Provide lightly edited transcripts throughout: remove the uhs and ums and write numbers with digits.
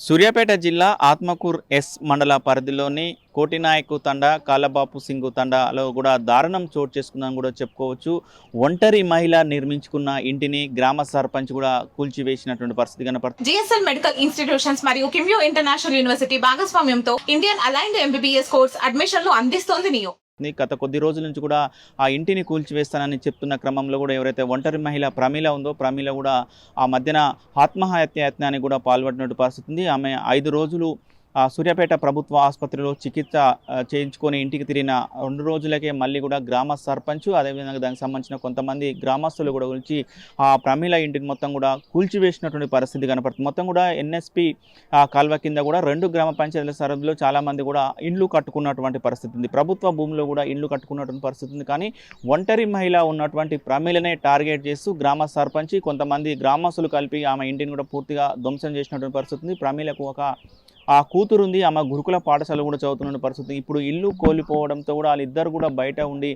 సూర్యాపేట జిల్లా ఆత్మకూర్ ఎస్ మండల పరిధిలోని కోటినాయకు తండా కాలబాపు సింగు తండాలో కూడా దారుణం చోటు చేసుకుందని కూడా చెప్పుకోవచ్చు. ఒంటరి మహిళ నిర్మించుకున్న ఇంటిని గ్రామ సర్పంచ్ కూడా కూల్చివేసినటువంటి పరిస్థితి కనపడుతుంది. జిఎస్ఎల్ మెడికల్ ఇన్స్టిట్యూషన్స్ మరియు కిమ్యూ ఇంటర్నేషనల్ యూనివర్సిటీ భాగస్వామ్యంతో ఇండియన్ అలైన్డ్ ఎంబీబీఎస్ కోర్స్ అడ్మిషన్లు అందిస్తోంది నియో. గత కొద్ది రోజుల నుంచి కూడా ఆ ఇంటిని కూల్చివేస్తానని చెప్తున్న క్రమంలో కూడా ఎవరైతే ఒంటరి మహిళ ప్రమీల ఉందో ప్రమీల కూడా ఆ మధ్యన ఆత్మహత్య యత్నానికి కూడా పాల్పడినట్టు పరిస్థితి ఉంది. ఆమె 5 రోజులు సూర్యాపేట ప్రభుత్వ ఆసుపత్రిలో చికిత్స చేయించుకొని ఇంటికి తిరిగిన 2 రోజులకే మళ్ళీ కూడా గ్రామ సర్పంచ్ అదేవిధంగా దానికి సంబంధించిన కొంతమంది గ్రామస్తులు కూడా వచ్చి ఆ ప్రమీల ఇంటిని మొత్తం కూడా కూల్చివేసినటువంటి పరిస్థితి కనపడుతుంది. మొత్తం కూడా ఎన్ఎస్పి కాల్వ కింద కూడా 2 గ్రామ పంచాయతీల సరిహద్దులో చాలామంది కూడా ఇండ్లు కట్టుకున్నటువంటి పరిస్థితి ఉంది. ప్రభుత్వ భూమిలో కూడా ఇండ్లు కట్టుకున్నటువంటి పరిస్థితి ఉంది. కానీ ఒంటరి మహిళ ఉన్నటువంటి ప్రమీలనే టార్గెట్ చేస్తూ గ్రామ సర్పంచ్ కొంతమంది గ్రామస్తులు కలిపి ఆమె ఇంటిని కూడా పూర్తిగా ధ్వంసం చేసినటువంటి పరిస్థితి ఉంది. ప్రమీలకు ఒక కూతురు ఉంది. ఆమె గురుకుల పాఠశాల కూడా చదువుతున్న పరిస్థితి. ఇప్పుడు ఇల్లు కోల్పోవడంతో కూడా వాళ్ళిద్దరు కూడా బయట ఉండి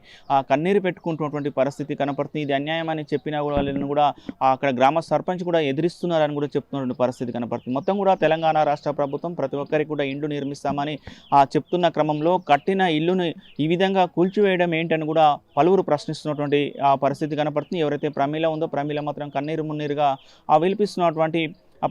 కన్నీరు పెట్టుకుంటున్నటువంటి పరిస్థితి కనపడుతుంది. ఇది అన్యాయం అని చెప్పినా కూడా వాళ్ళని కూడా అక్కడ గ్రామ సర్పంచ్ కూడా ఎదిరిస్తున్నారని కూడా చెప్తున్నటువంటి పరిస్థితి కనపడుతుంది. మొత్తం కూడా తెలంగాణ రాష్ట్ర ప్రభుత్వం ప్రతి ఒక్కరికి కూడా ఇండ్లు నిర్మిస్తామని చెప్తున్న క్రమంలో కట్టిన ఇల్లును ఈ విధంగా కూల్చివేయడం ఏంటని కూడా పలువురు ప్రశ్నిస్తున్నటువంటి పరిస్థితి కనపడుతుంది. ఎవరైతే ప్రమీల ఉందో ప్రమీల మాత్రం కన్నీరు మున్నీరుగా విలిపిస్తున్నటువంటి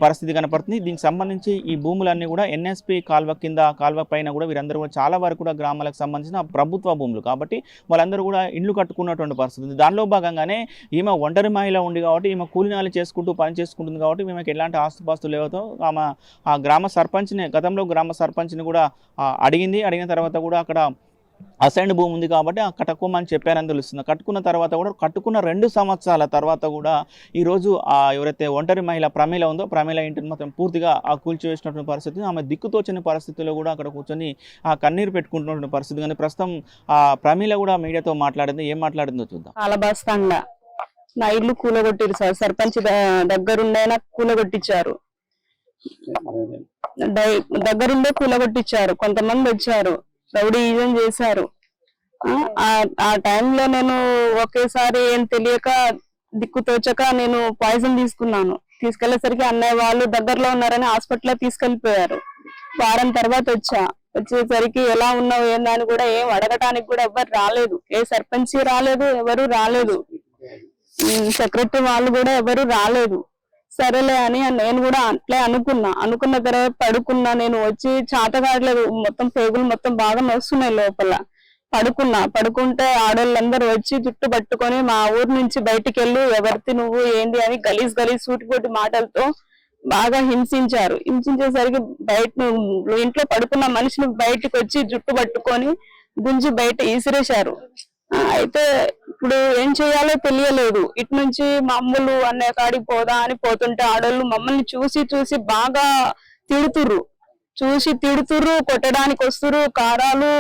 పరిస్థితి కనపడుతుంది. దీనికి సంబంధించి ఈ భూములన్నీ కూడా ఎన్ఎస్పి కాల్వ కింద కాల్వ పైన కూడా వీరందరూ కూడా చాలా వరకు కూడా గ్రామాలకు సంబంధించిన ప్రభుత్వ భూములు కాబట్టి వాళ్ళందరూ కూడా ఇండ్లు కట్టుకున్నటువంటి పరిస్థితి ఉంది. దానిలో భాగంగానే ఈమె ఒంటరి మహిళ ఉంది కాబట్టి ఈమె కూలినాలు చేసుకుంటూ పని చేసుకుంటుంది కాబట్టి ఈమెకి ఎలాంటి ఆస్తుపాస్తులు లేవతో ఆమె ఆ గ్రామ సర్పంచ్ని గతంలో గ్రామ సర్పంచ్ని కూడా అడిగిన తర్వాత కూడా అక్కడ అసైన్డ్ భూమి ఉంది కాబట్టి కట్టుకోమని చెప్పారని తెలుస్తుంది. కట్టుకున్న తర్వాత కూడా కట్టుకున్న 2 సంవత్సరాల తర్వాత కూడా ఈరోజు ఎవరైతే ఒంటరి మహిళ ప్రమీల ఉందో ప్రమీల ఇంటిని మొత్తం పూర్తిగా కూల్చివేసినటువంటి పరిస్థితి. ఆమె దిక్కుతోచని పరిస్థితుల్లో కూడా అక్కడ కూర్చొని కన్నీరు పెట్టుకుంటున్నటువంటి పరిస్థితి. కానీ ప్రస్తుతం ప్రమీల కూడా మీడియాతో మాట్లాడింది. ఏం మాట్లాడిందో చూద్దాం. కాలబాస్తండా నా ఇల్లు కూలగొట్టిరు సార్. సర్పంచ్ దగ్గరుండైనా కూలగొట్టించారు. దగ్గరుండే కూలగొట్టించారు. కొంతమంది వచ్చారు, రౌడీజం చేశారు. ఆ టైంలో నేను ఒకేసారి ఏం తెలియక దిక్కుతోచక నేను పాయిజన్ తీసుకున్నాను. తీసుకెళ్లేసరికి అన్నయ్య వాళ్ళు దగ్గరలో ఉన్నారని హాస్పిటల్లో తీసుకెళ్లిపోయారు. వారం తర్వాత వచ్చేసరికి ఎలా ఉన్నావు ఏందని కూడా ఏం అడగటానికి కూడా ఎవరు రాలేదు. ఏ సర్పంచ్ రాలేదు, ఎవరు రాలేదు. సెక్రటరీ వాళ్ళు కూడా ఎవరు రాలేదు. సరేలే అని నేను కూడా అట్లే అనుకున్న తర్వాత పడుకున్నా. నేను వచ్చి చాతగాడలేదు, మొత్తం పేగులు మొత్తం బాగా నొస్తున్నాయి లోపల. పడుకుంటే ఆడోళ్ళందరూ వచ్చి జుట్టు పట్టుకొని మా ఊరు నుంచి బయటికి వెళ్ళు, ఎవరిది నువ్వు ఏంది అని గలీజ్ సూటిపోటి మాటలతో బాగా హింసించేసరికి ఇంట్లో పడుకున్న మనిషిని బయటకు వచ్చి జుట్టు పట్టుకొని గుంజి బయట ఈసిరేశారు. అయితే ఇప్పుడు ఏం చేయాలో తెలియలేదు. ఇటు నుంచి మమ్మల్ని అన్నయ్య కాడికి పోదా అని పోతుంటే ఆడోళ్ళు మమ్మల్ని చూసి బాగా తిడుతుర్రు, కొట్టడానికి వస్తురు. కారాలు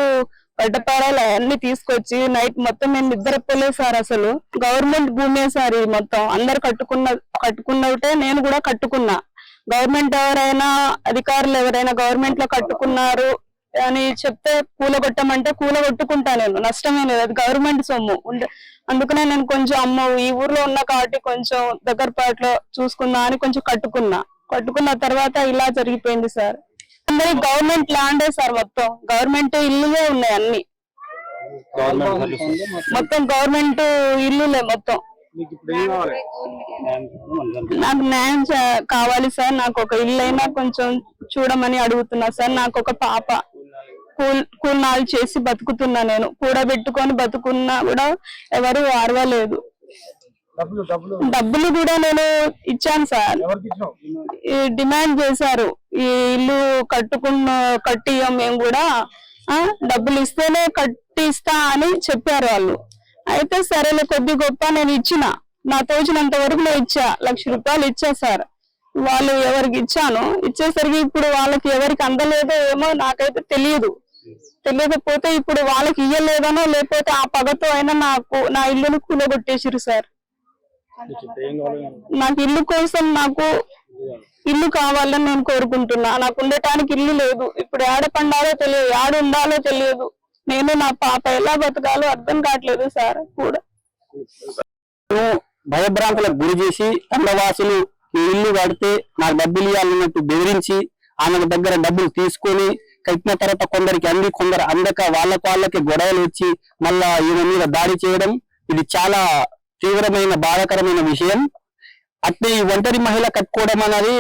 గడ్డపారాలు అవన్నీ తీసుకొచ్చి నైట్ మొత్తం మేము నిద్రపోలేదు సార్. అసలు గవర్నమెంట్ భూమే సార్ ఇది మొత్తం. అందరు కట్టుకున్నట్టే నేను కూడా కట్టుకున్నా. గవర్నమెంట్ అధికారులు ఎవరైనా గవర్నమెంట్ లో కట్టుకున్నారు అని చెప్తే కూలగొట్టమంటే కూలగొట్టుకుంటా. నేను నష్టమే లేదు, అది గవర్నమెంట్ సొమ్ము. అందుకనే నేను కొంచెం అమ్మ ఈ ఊర్లో ఉన్న కాబట్టి కొంచెం దగ్గరపాట్లో చూసుకుందా అని కొంచెం కట్టుకున్న తర్వాత ఇలా జరిగిపోయింది సార్. అందరి గవర్నమెంట్ ల్యాండే సార్, మొత్తం గవర్నమెంట్ ఇల్లులే ఉన్నాయి. అన్ని మొత్తం గవర్నమెంట్ ఇల్లులే మొత్తం. నాకు న్యాయం కావాలి సార్. నాకు ఒక ఇల్లు అయినా కొంచెం చూడమని అడుగుతున్నా సార్. నాకు ఒక పాప కూలినాలు చేసి బతుకుతున్నా. నేను కూడబెట్టుకొని బతుకున్నా కూడా ఎవరు ఆర్వలేదు. డబ్బులు కూడా నేను ఇచ్చాను సార్. డిమాండ్ చేశారు, ఈ ఇల్లు కట్టియం మేము కూడా డబ్బులు ఇస్తేనే కట్టిస్తా అని చెప్పారు వాళ్ళు. అయితే సరేలే కొద్ది గొప్ప నేను ఇచ్చిన, నా తోచినంత వరకు నేను ఇచ్చా. 1,00,000 రూపాయలు ఇచ్చా సార్. వాళ్ళు ఎవరికి ఇచ్చేసరికి ఇప్పుడు వాళ్ళకి ఎవరికి అందలేదో ఏమో నాకైతే తెలియకపోతే ఇప్పుడు వాళ్ళకి ఇయ్యలేదనో లేకపోతే ఆ పగతో అయినా నా ఇల్లును కూలగొట్టేసిరు సార్. నాకు ఇల్లు కోసం ఇల్లు కావాలని నేను కోరుకుంటున్నా. నాకు ఉండటానికి ఇల్లు లేదు. ఇప్పుడు ఏడ పండాలో తెలియదు, ఏడ ఉండాలో తెలియదు. నేను నా పాప ఎలా బతకాలో అర్థం కావట్లేదు సార్. కూడా భయభ్రాంతులకు గురి చేసి తండవాసులు ఇల్లు కడితే నాకు డబ్బులు ఇవ్వాలన్నట్టు బెదిరించి ఆమె దగ్గర డబ్బులు తీసుకొని కట్టిన తర్వాత కొందరికి కొందరు అందక వాళ్ళకి గొడవలు వచ్చి మళ్ళా ఈమె మీద దాడి చేయడం, ఇది చాలా తీవ్రమైన బాధాకరమైన విషయం. అట్లే ఈ ఒంటరి మహిళ కట్టుకోవడం అనేది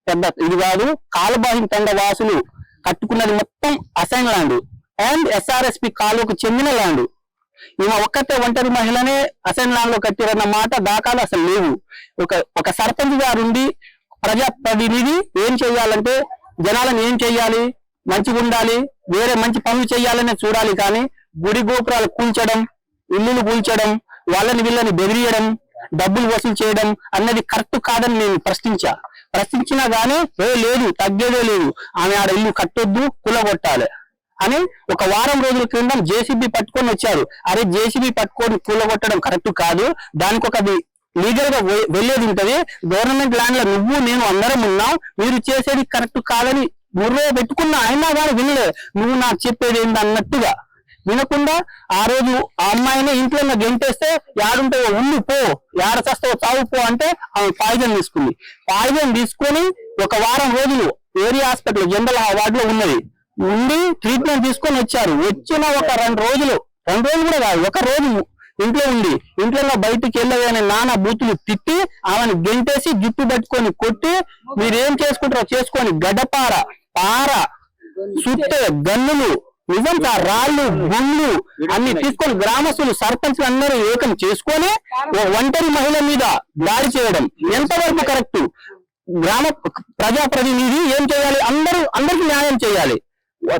పెద్ద ఇది కాదు. కాలబాహి తండ వాసులు కట్టుకున్నది మొత్తం అసైన్ ల్యాండ్ అండ్ SRSP కాలువకు చెందిన ల్యాండ్. ఈమె ఒక్కతే ఒంటరి మహిళనే అసైన్ ల్యాండ్ లో కట్టిరన్న మాట దాఖలు అసలు లేవు. ఒక సర్పంచ్ గారు ఉండి ప్రజాప్రతినిధి ఏం చేయాలంటే జనాలను ఏం చెయ్యాలి, మంచిగా ఉండాలి, వేరే మంచి పనులు చేయాలనే చూడాలి. కానీ గుడి గోపురాలు కూల్చడం, ఇల్లులు కూల్చడం, వాళ్ళని వీళ్ళని బెదిరియడం, డబ్బులు వసూలు చేయడం అన్నది కరెక్ట్ కాదని నేను ప్రశ్నించినా గానీ లేదు తగ్గేదే లేదు, ఆమె ఆడ ఇల్లు కట్టొద్దు, కూలగొట్టాలి అని ఒక వారం రోజుల క్రితం JCB పట్టుకొని వచ్చారు. అరే JCB పట్టుకొని కూలగొట్టడం కరెక్ట్ కాదు, దానికి ఒక లీగల్ గా వెళ్ళేది ఉంటది. గవర్నమెంట్ ల్యాండ్ లో నువ్వు నేను అందరం ఉన్నాం, మీరు చేసేది కరెక్ట్ కాదని ముర్రో పెట్టుకున్నా అయినా కానీ వినలే. నువ్వు నాకు చెప్పేది ఏంటి అన్నట్టుగా వినకుండా ఆ రోజు ఆ అమ్మాయిని ఇంట్లో గెంటేస్తే యాడుంటావో ఉండి పో, యాడ చస్తావో చావు పో అంటే ఆమె పాయిజన్ తీసుకుంది. పాయిజన్ తీసుకొని ఒక వారం రోజులు ఏరియా హాస్పిటల్ జనరల్ వార్డులో ఉన్నది, ఉండి ట్రీట్మెంట్ తీసుకొని వచ్చారు. వచ్చిన ఒక 2 రోజులు కూడా కాదు, ఒక రోజు ఇంట్లో ఉండి ఇంట్లో బయటికి వెళ్ళగానే నానా బూతులు తిట్టి ఆమెను గెంటేసి జుట్టు పట్టుకొని కొట్టి మీరేం చేసుకుంటారో చేసుకొని గడ్డపార పార సుట్టే గన్నులు నిజం సార్ రాళ్ళు గుళ్ళు అన్ని తీసుకొని గ్రామస్తులు సర్పంచ్లు అందరూ ఏకం చేసుకొని ఒంటరి మహిళ మీద దాడి చేయడం ఎంతవరకు కరెక్ట్? గ్రామ ప్రజాప్రతినిధి ఏం చేయాలి? అందరికి న్యాయం చేయాలి.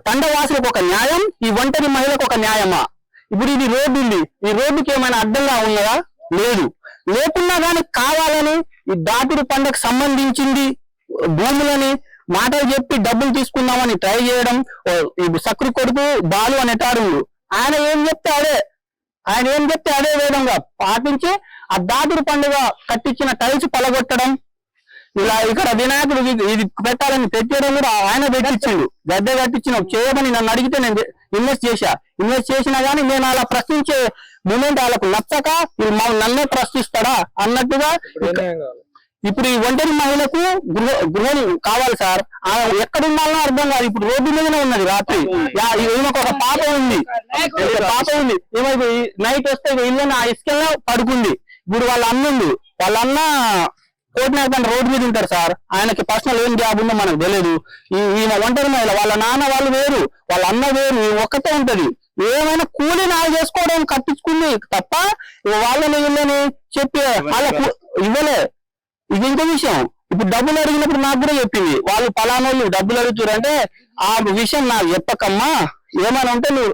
తండవాసులకు ఒక న్యాయం, ఈ ఒంటరి మహిళకు ఒక న్యాయమా? ఇప్పుడు ఇది రోడ్డు ఉంది, ఈ రోడ్డుకి ఏమైనా అడ్డంగా ఉన్నదా? లేదు. లేకున్నా కానీ కావాలని ఈ దాటుడు పండుగకు సంబంధించింది భూములని మాటలు చెప్పి డబ్బులు తీసుకుందామని ట్రై చేయడం. సక్రు కొడుకు బాలు అనేటాడు, ఆయన ఏం చెప్తే అదే విధంగా పాటించి ఆ దాటుడు పండుగ కట్టించిన టైల్స్ పలగొట్టడం, ఇలా ఇక్కడ వినాయకుడు ఇది పెట్టాలని పెట్టడం కూడా ఆయన పెట్టించిండు. గద్దె కట్టించిన చేయమని నన్ను అడిగితే నేను ఇన్వెస్ట్ చేసినా గానీ నేను అలా ప్రశ్నించే మూమెంట్ వాళ్ళకు నచ్చక నన్నే ప్రశ్నిస్తాడా అన్నట్టుగా. ఇప్పుడు ఈ ఒంటరి మహిళకు గృహం కావాలి సార్, ఎక్కడున్నాలో అర్థం కాదు. ఇప్పుడు రోడ్డు మీదనే ఉన్నది రాత్రి. ఈమెకు ఒక పాప ఉంది, ఈమె నైట్ వస్తే ఇల్లు ఆ ఇసుకల్లో పడుకుంది. ఇప్పుడు వాళ్ళ అన్న కోటినాయకండ రోడ్డు మీద ఉంటారు సార్, ఆయనకి పర్సనల్ ఏం జాబ్ ఉందో మనకు తెలియదు. ఈమె ఒంటరి మహిళ, వాళ్ళ నాన్న వాళ్ళు వేరు, వాళ్ళ అన్న వేరు, ఒక్కటే ఉంటది. ఏమైనా కూలి నాలు చేసుకోవడం కట్టించుకుంది తప్ప వాళ్ళని వీళ్ళని చెప్పి వాళ్ళకు ఇవ్వలే. ఇది ఇంకో విషయం. ఇప్పుడు డబ్బులు అడిగినప్పుడు నాకు కూడా చెప్పింది, వాళ్ళు పలానోళ్ళు డబ్బులు అడుగుతారు అంటే ఆ విషయం నాకు చెప్పకమ్మా, ఏమైనా ఉంటే నువ్వు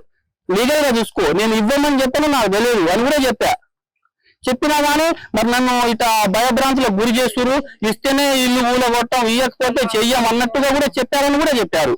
లీగల్ గా చూసుకో, నేను ఇవ్వమని చెప్పను నాకు తెలియదు అని కూడా చెప్పినా గానీ మరి నన్ను ఇట భయభ్రాంతులకు గురి చేస్తున్నారు. ఇస్తేనే ఇల్లు ఊలగొట్టం, ఇవ్వకపోతే చెయ్యం అన్నట్టుగా కూడా చెప్పారని కూడా చెప్పారు.